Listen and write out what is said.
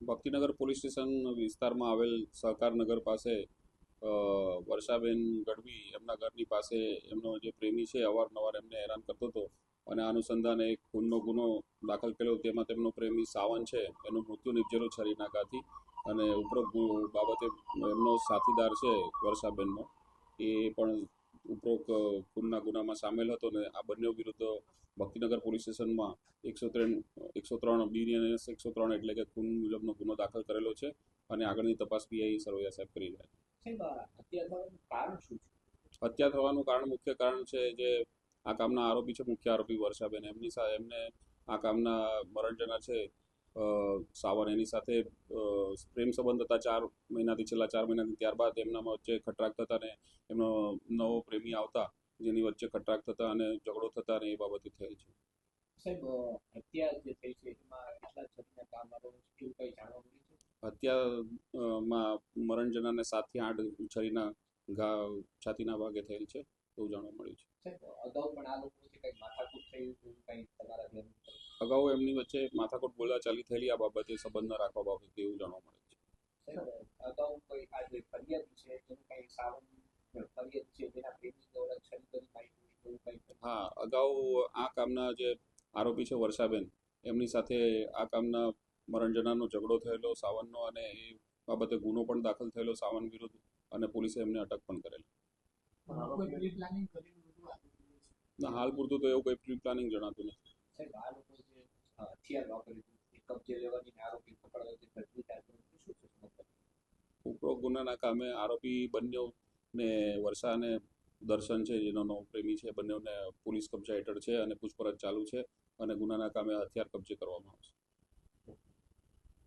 Bhaktinagar police station વિસ્તારમાં આવેલ સહકારનગર પાસે વર્ષાબેન ગઢવી એમના ઘરની પાસે એમનો જે પ્રેમી છે અવારનવાર એમને હેરાન કરતો હતો અને આ અનુસંધાને એક ખૂનનો ગુનો દાખલ કર્યો. તેમાં તેમનો પ્રેમી સાવન છે એનું મૃત્યુ નિપજેલું છરીના ઘાથી. અને ઉપરોક્ત બાબતે એમનો સાથીદાર છે વર્ષાબેનનો એ પણ ઉપરોક્ત ખૂનના ગુનામાં સામેલ હતો ને આ બંને વિરુદ્ધ ભક્તિનગર પોલીસ સ્ટેશનમાં 103 BNS 103 એટલે કે ખૂન મુજબનો ગુનો દાખલ કરેલો છે અને આગળની તપાસ પીઆઈ સરવૈયા સાહેબ કરી રહ્યા છે. હત્યા થવાનું મુખ્ય કારણ છે જે આ કામના આરોપી છે, મુખ્ય આરોપી વર્ષાબેન, એમને આ કામના મરણ જનાર છે સાવન, એની સાથે પ્રેમ સંબંધ હતા છેલ્લા 4 મહિનાથી. ત્યારબાદ એમનામાં વચ્ચે ખટરાક થતા ને એમનો નવો પ્રેમી આવતા જેની વચ્ચે ખટરાક થતા અને ઝઘડો થતા ને એ બાબતે થયેલ છે. સાહેબ, હત્યા જે થઈ છે એમાં કેટલા જણના કામ એવું કઈ જાણવા મળ્યું છે? હત્યામાં મરણ જનારને 7 થી 8 છરીના ઘા છાતીના ભાગે થયેલ છે એવું જાણવા મળ્યું છે. અગાઉ પણ આ લોકો વચ્ચે કઈ માથાકૂટ થઈ કઈ તમારા ધ્યાન? અગાઉ એમની વચ્ચે માથાકૂટ બોલાચાલી થયેલી આ બાબતે સંબંધ ન રાખવા બાબતે એવું જાણવા મળે છે. અગાઉ કોઈ આ જે ફરિયાદ છે એનું કઈ સારું ફરિયાદ છે જેના પ્રેમી દ્વારા છરી માહિતી? હા, અગાઉ આ કામના જે આરોપી છે વર્ષાબેન એમની સાથે આ કામના મરણ જનારનો ઝઘડો થયેલો સાવનનો અને એ બાબતે ગુનો પણ દાખલ થયેલો સાવન વિરુદ્ધ અને પોલીસે એમને અટક પણ કરેલી. ના, હાલ પૂરતું તો એવું કોઈ પ્રી પ્લાનિંગ જણાતું નથી. સાહેબ, આ લોકો જે હથિયાર વાપર્યું કબજે લેવાની આરોપી પકડવા ઉપરોક્ત ગુનાના કામે આરોપી બંને વર્ષા અને દર્શન છે જેનો નવો પ્રેમી છે બંનેને પોલીસ કબજા હેઠળ છે અને પૂછપરછ ચાલુ છે અને ગુનાના કામે હથિયાર કબજે